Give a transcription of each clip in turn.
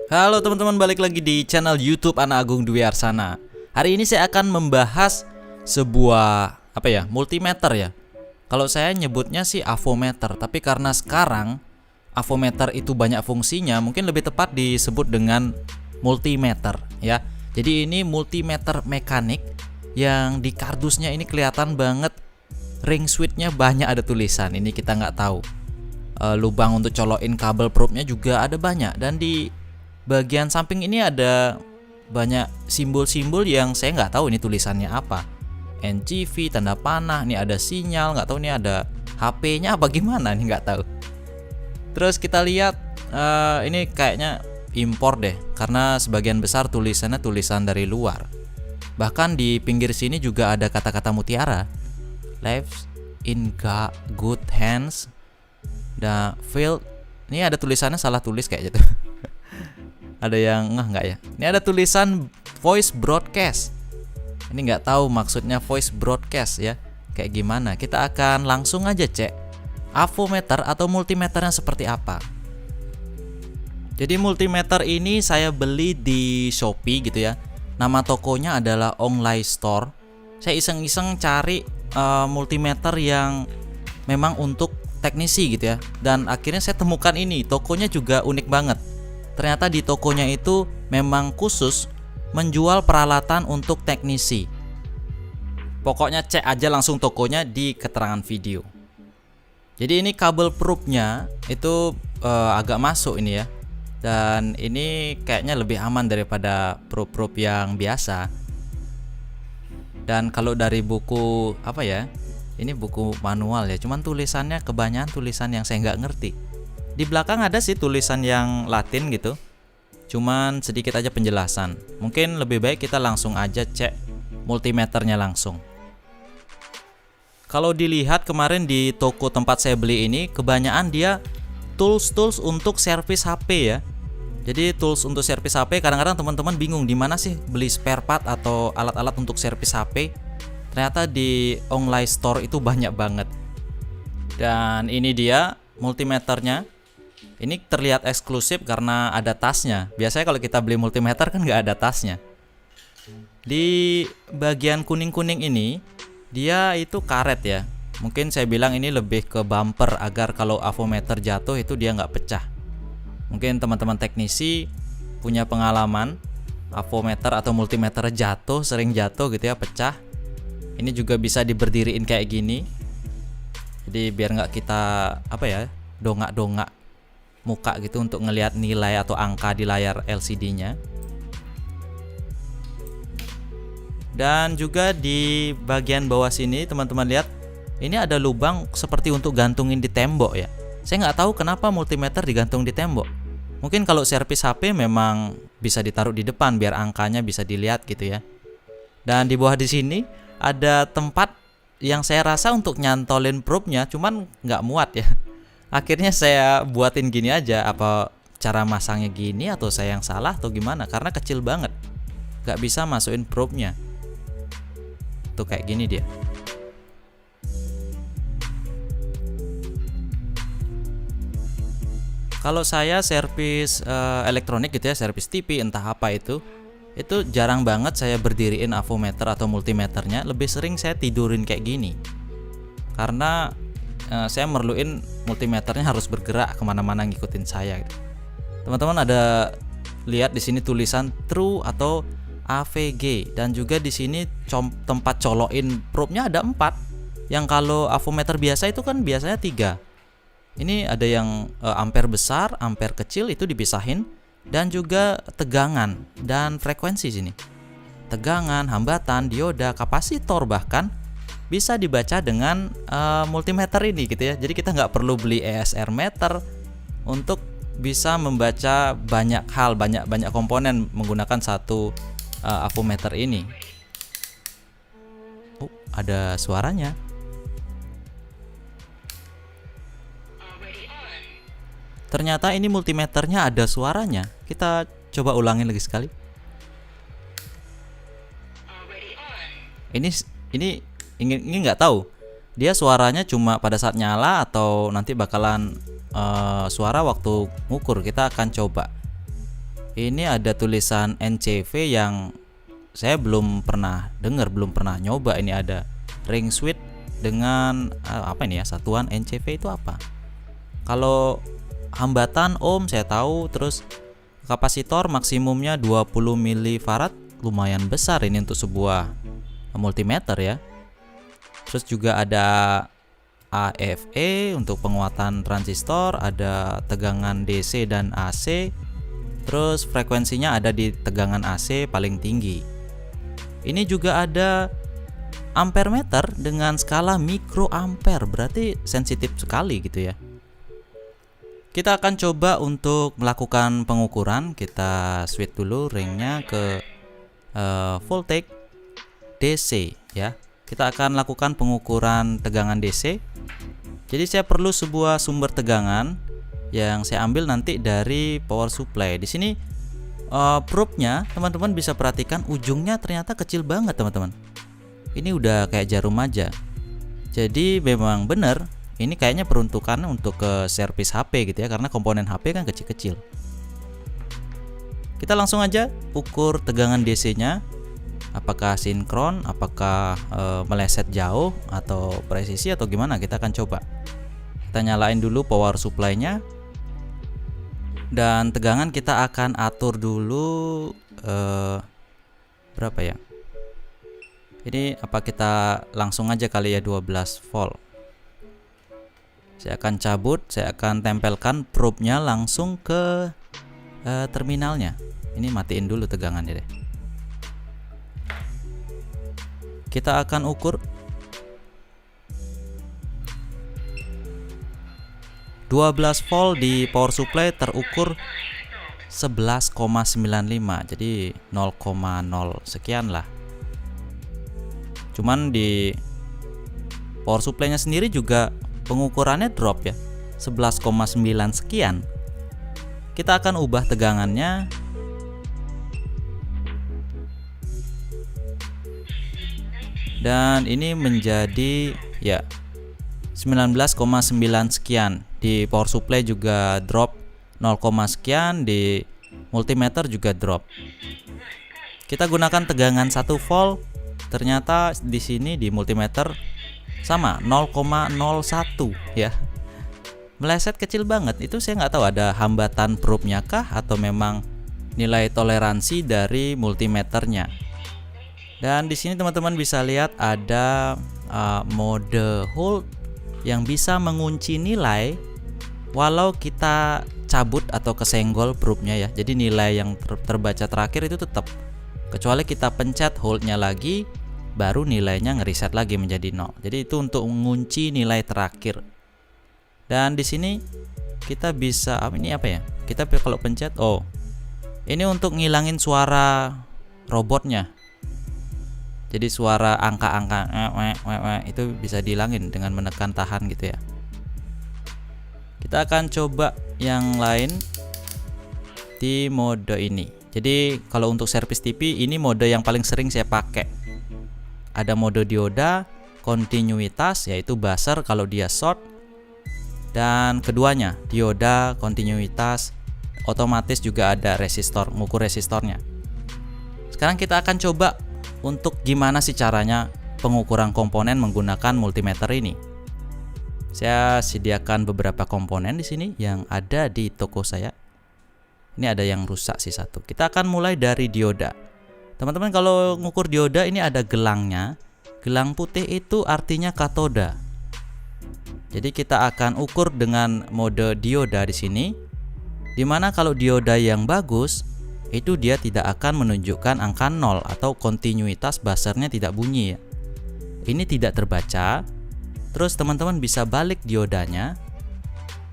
Halo teman-teman, balik lagi di channel YouTube Anak Agung Dwi Arsana. Hari ini saya akan membahas sebuah multimeter ya. Kalau saya nyebutnya sih avometer, tapi karena sekarang avometer itu banyak fungsinya, mungkin lebih tepat disebut dengan multimeter ya. Jadi ini multimeter mekanik yang di kardusnya ini kelihatan banget ring switchnya banyak ada tulisan. Ini kita nggak tahu. Lubang untuk colokin kabel probe-nya juga ada banyak, dan di bagian samping ini ada banyak simbol-simbol yang saya nggak tahu ini tulisannya apa. NCV, tanda panah, ini ada sinyal, nggak tahu ini ada HP-nya apa gimana, nih nggak tahu. Terus kita lihat ini kayaknya impor deh, karena sebagian besar tulisannya tulisan dari luar. Bahkan di pinggir sini juga ada kata-kata mutiara, left in good hands. Field, ini ada tulisannya salah tulis kayak gitu. Ada yang nggak ya? Ini ada tulisan voice broadcast. Ini nggak tahu maksudnya voice broadcast ya. Kayak gimana? Kita akan langsung aja cek avometer atau multimeternya seperti apa. Jadi multimeter ini saya beli di Shopee gitu ya. Nama tokonya adalah Online Store. Saya iseng-iseng cari multimeter yang memang untuk teknisi gitu ya, dan akhirnya saya temukan ini. Tokonya juga unik banget. Ternyata di tokonya itu memang khusus menjual peralatan untuk teknisi. Pokoknya cek aja langsung tokonya di keterangan video. Jadi ini kabel probe-nya itu agak masuk ini ya, dan ini kayaknya lebih aman daripada probe-probe yang biasa. Dan kalau dari buku ini buku manual ya, cuman tulisannya kebanyakan tulisan yang saya nggak ngerti. Di belakang ada sih tulisan yang Latin gitu, cuman sedikit aja penjelasan. Mungkin lebih baik kita langsung aja cek multimeternya langsung. Kalau dilihat kemarin di toko tempat saya beli ini, kebanyakan dia tools untuk servis HP ya. Jadi tools untuk servis HP, kadang-kadang teman-teman bingung di mana sih beli spare part atau alat-alat untuk servis HP. Ternyata di online store itu banyak banget. Dan ini dia multimeternya. Ini terlihat eksklusif karena ada tasnya. Biasanya kalau kita beli multimeter kan nggak ada tasnya. Di bagian kuning-kuning ini, dia itu karet ya. Mungkin saya bilang ini lebih ke bumper agar kalau avometer jatuh itu dia nggak pecah. Mungkin teman-teman teknisi punya pengalaman avometer atau multimeter jatuh, sering jatuh gitu ya, pecah. Ini juga bisa diberdiriin kayak gini. Jadi biar nggak kita dongak-dongak muka gitu untuk ngelihat nilai atau angka di layar LCD-nya. Dan juga di bagian bawah sini teman-teman lihat, ini ada lubang seperti untuk gantungin di tembok ya. Saya nggak tahu kenapa multimeter digantung di tembok. Mungkin kalau servis HP memang bisa ditaruh di depan biar angkanya bisa dilihat gitu ya. Dan di bawah di sini ada tempat yang saya rasa untuk nyantolin probe-nya, cuman nggak muat ya. Akhirnya saya buatin gini aja. Apa cara masangnya gini atau saya yang salah atau gimana? Karena kecil banget, nggak bisa masukin probe-nya. Tuh kayak gini dia. Kalau saya servis elektronik gitu ya, servis TV entah apa itu jarang banget saya berdiriin avometer atau multimeternya. Lebih sering saya tidurin kayak gini, karena saya merluin multimeternya harus bergerak kemana-mana ngikutin saya. Teman-teman ada lihat di sini tulisan true atau AVG, dan juga di sini tempat colokin probe-nya ada 4. Yang kalau avometer biasa itu kan biasanya 3. Ini ada yang ampere besar, ampere kecil itu dipisahin. Dan juga tegangan dan frekuensi sini. Tegangan, hambatan, dioda, kapasitor bahkan bisa dibaca dengan multimeter ini gitu ya. Jadi kita nggak perlu beli ESR meter untuk bisa membaca banyak hal, banyak komponen menggunakan satu avometer ini. Ada suaranya. Ternyata ini multimeternya ada suaranya. Kita coba ulangin lagi sekali. Ini nggak tahu dia suaranya cuma pada saat nyala atau nanti bakalan suara waktu ngukur. Kita akan coba. ini ada tulisan NCV yang saya belum pernah dengar, belum pernah nyoba. Ini ada ring switch dengan apa ini ya, satuan NCV itu apa? Kalau hambatan ohm saya tahu, terus kapasitor maksimumnya 20 mF, lumayan besar ini untuk sebuah multimeter ya. Terus juga ada AFE untuk penguatan transistor, ada tegangan DC dan AC. Terus frekuensinya ada di tegangan AC paling tinggi. Ini juga ada ampermeter dengan skala mikroampere, berarti sensitif sekali gitu ya. Kita akan coba untuk melakukan pengukuran. Kita switch dulu ringnya ke voltage DC ya. Kita akan lakukan pengukuran tegangan DC. Jadi saya perlu sebuah sumber tegangan yang saya ambil nanti dari power supply. Di sini probe-nya teman-teman bisa perhatikan, ujungnya ternyata kecil banget teman-teman. Ini udah kayak jarum aja. Jadi memang benar ini kayaknya peruntukan untuk ke servis HP gitu ya, karena komponen HP kan kecil-kecil. Kita langsung aja ukur tegangan DC-nya. Apakah sinkron, apakah meleset jauh atau presisi atau gimana, kita akan coba. Kita nyalain dulu power supply-nya. Dan tegangan kita akan atur dulu berapa ya? Ini apa kita langsung aja kali ya, 12 volt. Saya akan cabut, saya akan tempelkan probe-nya langsung ke terminalnya. Ini matiin dulu tegangannya deh. Kita akan ukur 12 volt di power supply terukur 11,95, jadi 0,0 sekian lah. Cuman di power supply-nya sendiri juga pengukurannya drop ya, 11,9 sekian. Kita akan ubah tegangannya. Dan ini menjadi ya 19,9 sekian. Di power supply juga drop 0, sekian, di multimeter juga drop. Kita gunakan tegangan 1 volt. Ternyata di sini di multimeter sama 0,01 ya. Meleset kecil banget. Itu saya nggak tahu ada hambatan probe-nya kah atau memang nilai toleransi dari multimeternya. Dan di sini teman-teman bisa lihat ada mode hold yang bisa mengunci nilai walau kita cabut atau kesenggol probe-nya ya. Jadi nilai yang terbaca terakhir itu tetap, kecuali kita pencet hold-nya lagi, baru nilainya ngeriset lagi menjadi 0. Jadi itu untuk mengunci nilai terakhir. Dan di sini kita bisa ini apa ya? Kita kalau pencet, oh, ini untuk ngilangin suara robotnya. Jadi suara angka-angka itu bisa dihilangin dengan menekan tahan gitu ya. Kita akan coba yang lain di mode ini. Jadi kalau untuk servis TV ini mode yang paling sering saya pakai. Ada mode dioda, kontinuitas yaitu buzzer kalau dia short, dan keduanya dioda, kontinuitas, otomatis juga ada resistor, ngukur resistornya. Sekarang kita akan coba untuk gimana sih caranya pengukuran komponen menggunakan multimeter ini. Saya sediakan beberapa komponen di sini yang ada di toko saya. Ini ada yang rusak sih satu. Kita akan mulai dari dioda. Teman-teman kalau ngukur dioda ini ada gelangnya. Gelang putih itu artinya katoda. Jadi kita akan ukur dengan mode dioda di sini. Dimana kalau dioda yang bagus itu dia tidak akan menunjukkan angka 0 atau kontinuitas buzzernya tidak bunyi ya. Ini tidak terbaca. Terus teman-teman bisa balik diodanya.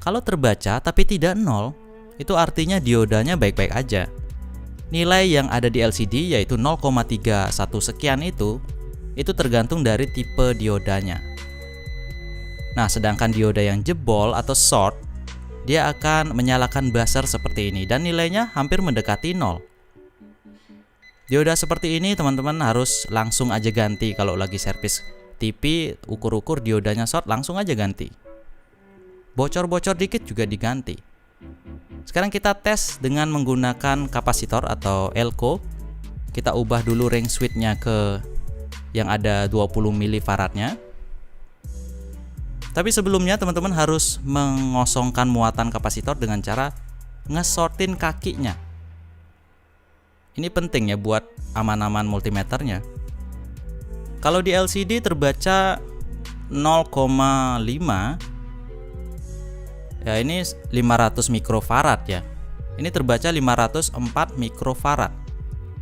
Kalau terbaca tapi tidak 0, itu artinya diodanya baik-baik aja. Nilai yang ada di LCD yaitu 0,31 sekian itu tergantung dari tipe diodanya. Nah, sedangkan dioda yang jebol atau short, dia akan menyalakan buzzer seperti ini dan nilainya hampir mendekati 0. Dioda seperti ini teman-teman harus langsung aja ganti. Kalau lagi servis TV, ukur-ukur diodanya short, langsung aja ganti. Bocor-bocor dikit juga diganti. Sekarang kita tes dengan menggunakan kapasitor atau elko. Kita ubah dulu range switch-nya ke yang ada 20 milifaradnya. Tapi sebelumnya teman-teman harus mengosongkan muatan kapasitor dengan cara ngesortin kakinya. Ini penting ya buat aman-aman multimeternya. Kalau di LCD terbaca 0,5, ya ini 500 mikrofarad ya. Ini terbaca 504 mikrofarad.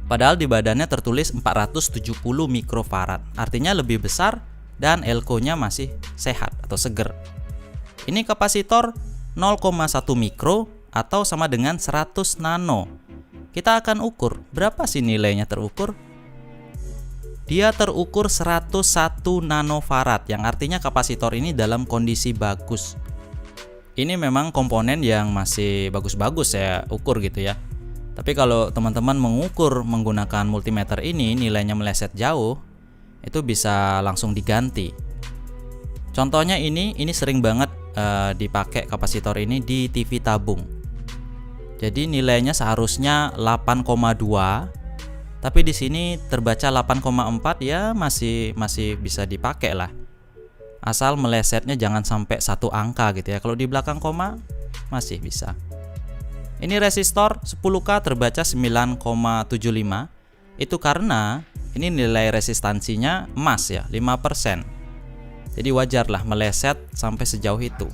Padahal di badannya tertulis 470 mikrofarad. Artinya lebih besar dan elko-nya masih sehat atau seger. Ini kapasitor 0,1 mikro atau sama dengan 100 nano. Kita akan ukur berapa sih nilainya terukur. Dia terukur 101 nanofarad, yang artinya kapasitor ini dalam kondisi bagus. Ini memang komponen yang masih bagus-bagus saya ukur gitu ya. Tapi kalau teman-teman mengukur menggunakan multimeter ini nilainya meleset jauh, itu bisa langsung diganti. Contohnya ini sering banget dipakai kapasitor ini di TV tabung. Jadi nilainya seharusnya 8,2, tapi di sini terbaca 8,4 ya masih bisa dipakai lah. Asal melesetnya jangan sampai satu angka gitu ya. Kalau di belakang koma masih bisa. Ini resistor 10K terbaca 9,75. Itu karena ini nilai resistansinya emas ya, 5%. Jadi wajarlah meleset sampai sejauh itu.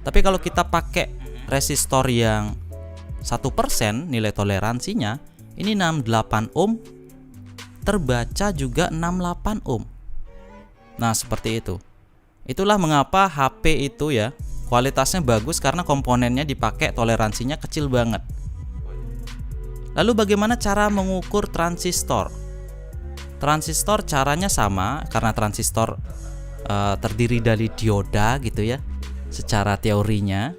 Tapi kalau kita pakai resistor yang 1% nilai toleransinya, ini 68 ohm, terbaca juga 68 ohm. Nah, seperti itu. Itulah mengapa HP itu ya kualitasnya bagus karena komponennya dipakai toleransinya kecil banget. Lalu bagaimana cara mengukur transistor? Transistor caranya sama karena transistor terdiri dari dioda gitu ya. Secara teorinya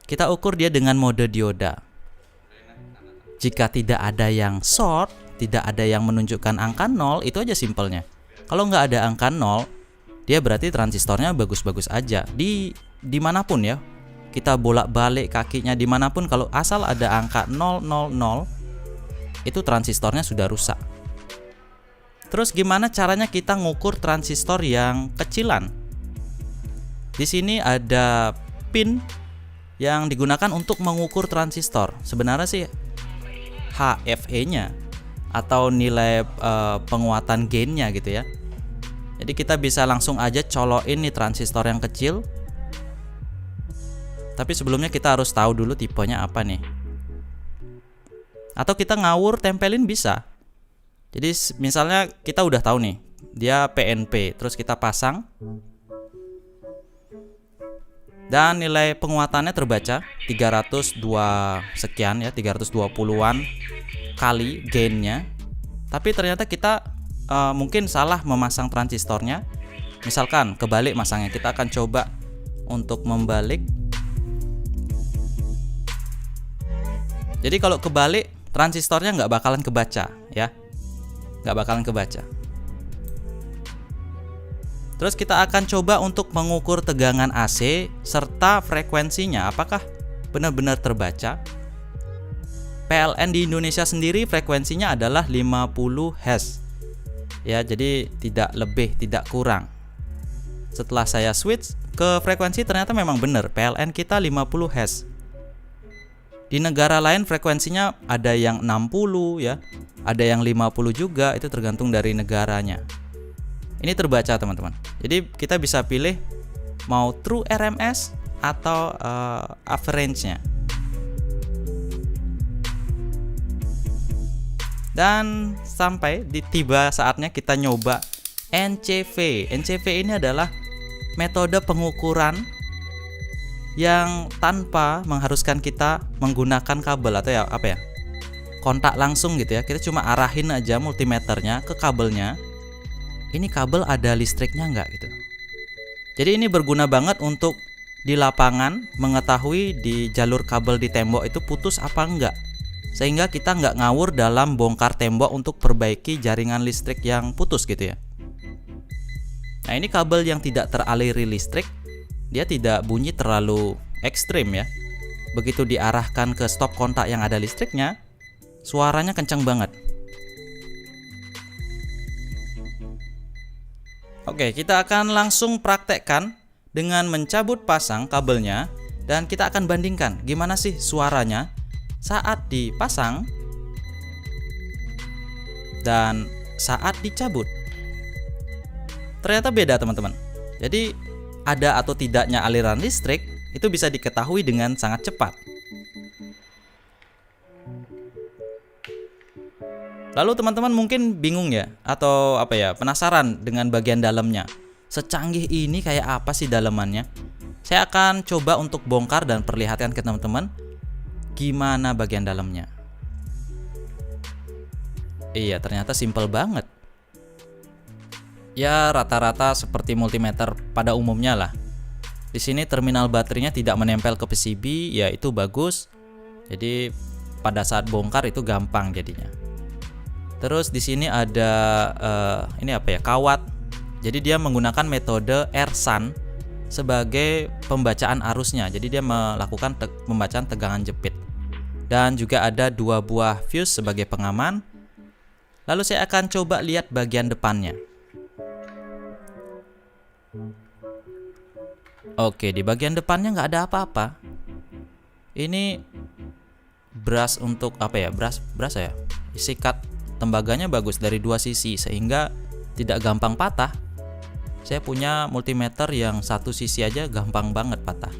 kita ukur dia dengan mode dioda. Jika tidak ada yang short, tidak ada yang menunjukkan angka 0, itu aja simpelnya. Kalau nggak ada angka 0, dia berarti transistornya bagus-bagus aja. Dimanapun ya, kita bolak-balik kakinya dimanapun, kalau asal ada angka 000, itu transistornya sudah rusak. Terus gimana caranya kita ngukur transistor yang kecilan? Di sini ada pin yang digunakan untuk mengukur transistor. Sebenarnya sih HFE-nya atau nilai penguatan gainnya gitu ya. Jadi kita bisa langsung aja colokin nih transistor yang kecil. Tapi sebelumnya kita harus tahu dulu tipenya apa nih. Atau kita ngawur tempelin bisa. Jadi misalnya kita udah tahu nih, dia PNP, terus kita pasang. Dan nilai penguatannya terbaca 302 sekian ya, 320-an kali gainnya. Tapi ternyata kita mungkin salah memasang transistornya. Misalkan kebalik masangnya, kita akan coba untuk membalik. Jadi kalau kebalik transistornya nggak bakalan kebaca ya, nggak bakalan kebaca. Terus kita akan coba untuk mengukur tegangan AC serta frekuensinya, apakah benar-benar terbaca. PLN di Indonesia sendiri frekuensinya adalah 50 Hz. Ya, jadi tidak lebih, tidak kurang. Setelah saya switch ke frekuensi ternyata memang benar, PLN kita 50 Hz. Di negara lain frekuensinya ada yang 60 ya, ada yang 50 juga, itu tergantung dari negaranya. Ini terbaca teman-teman. Jadi kita bisa pilih mau true RMS atau average-nya. Dan sampai tiba saatnya kita nyoba NCV. NCV ini adalah metode pengukuran yang tanpa mengharuskan kita menggunakan kabel atau ya apa ya, kontak langsung gitu ya. Kita cuma arahin aja multimeternya ke kabelnya. Ini kabel ada listriknya nggak gitu. Jadi ini berguna banget untuk di lapangan mengetahui di jalur kabel di tembok itu putus apa enggak, sehingga kita nggak ngawur dalam bongkar tembok untuk perbaiki jaringan listrik yang putus gitu ya. Nah, ini kabel yang tidak teraliri listrik, dia tidak bunyi terlalu ekstrim ya. begitu diarahkan ke stop kontak yang ada listriknya, suaranya kencang banget. Oke, kita akan langsung praktekkan dengan mencabut pasang kabelnya, dan kita akan bandingkan gimana sih suaranya saat dipasang dan saat dicabut. Ternyata beda teman-teman. Jadi ada atau tidaknya aliran listrik itu bisa diketahui dengan sangat cepat. Lalu teman-teman mungkin bingung ya, atau penasaran dengan bagian dalamnya. Secanggih ini kayak apa sih dalamannya? Saya akan coba untuk bongkar dan perlihatkan ke teman-teman gimana bagian dalamnya. Iya, ternyata simple banget. Ya, rata-rata seperti multimeter pada umumnya lah. Di sini terminal baterainya tidak menempel ke PCB, ya itu bagus. Jadi pada saat bongkar itu gampang jadinya. Terus di sini ada kawat. Jadi dia menggunakan metode AirShunt sebagai pembacaan arusnya. Jadi dia melakukan pembacaan tegangan jepit. Dan juga ada 2 buah fuse sebagai pengaman. Lalu saya akan coba lihat bagian depannya. Oke, di bagian depannya nggak ada apa-apa. Ini brush untuk brush ya. Sikat tembaganya bagus dari 2 sisi sehingga tidak gampang patah. Saya punya multimeter yang 1 sisi aja gampang banget patah.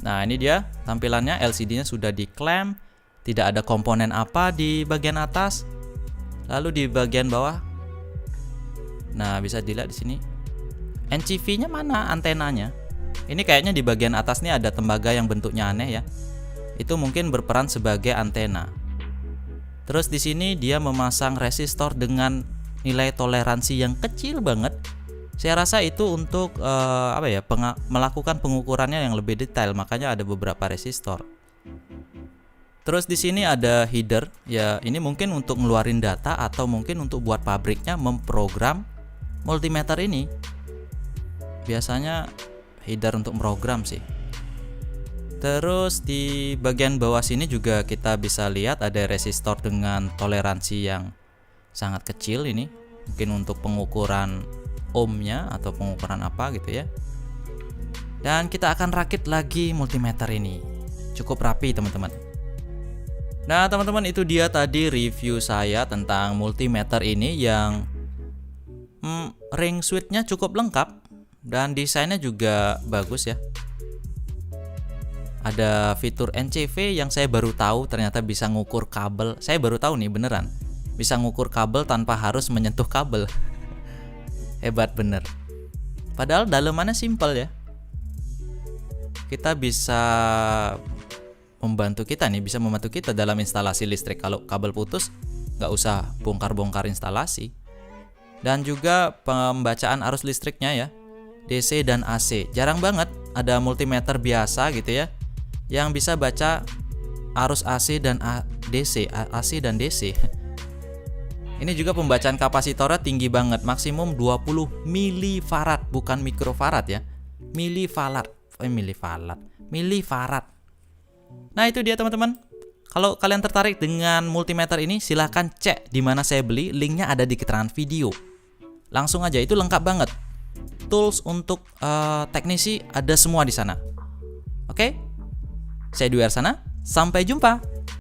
Nah, ini dia tampilannya. LCD-nya sudah di-clamp, tidak ada komponen apa di bagian atas. Lalu di bagian bawah, nah bisa dilihat di sini. NCV-nya mana antenanya? Ini kayaknya di bagian atas nih ada tembaga yang bentuknya aneh ya. Itu mungkin berperan sebagai antena. Terus di sini dia memasang resistor dengan nilai toleransi yang kecil banget. Saya rasa itu untuk melakukan pengukurannya yang lebih detail, makanya ada beberapa resistor. Terus di sini ada header, ya ini mungkin untuk ngeluarin data atau mungkin untuk buat pabriknya memprogram multimeter ini. Biasanya header untuk program sih. Terus di bagian bawah sini juga kita bisa lihat ada resistor dengan toleransi yang sangat kecil ini. Mungkin untuk pengukuran ohmnya atau pengukuran apa gitu ya. Dan kita akan rakit lagi multimeter ini. Cukup rapi teman-teman. Nah teman-teman, itu dia tadi review saya tentang multimeter ini yang ring switch-nya cukup lengkap dan desainnya juga bagus ya. Ada fitur NCV yang saya baru tahu, ternyata bisa ngukur kabel. Saya baru tahu nih beneran, bisa ngukur kabel tanpa harus menyentuh kabel. Hebat bener. Padahal dalamannya simple ya. Kita bisa membantu kita dalam instalasi listrik. Kalau kabel putus, nggak usah bongkar-bongkar instalasi. Dan juga pembacaan arus listriknya ya, DC dan AC. Jarang banget ada multimeter biasa gitu ya yang bisa baca arus AC dan DC. Ini juga pembacaan kapasitornya tinggi banget, maksimum 20 milifarad, bukan mikrofarad ya. Milifarad. Nah, itu dia teman-teman. Kalau kalian tertarik dengan multimeter ini, silahkan cek di mana saya beli, linknya ada di keterangan video. Langsung aja, itu lengkap banget. Tools untuk teknisi ada semua di sana. Oke? Saya Dwi Arsana, sampai jumpa.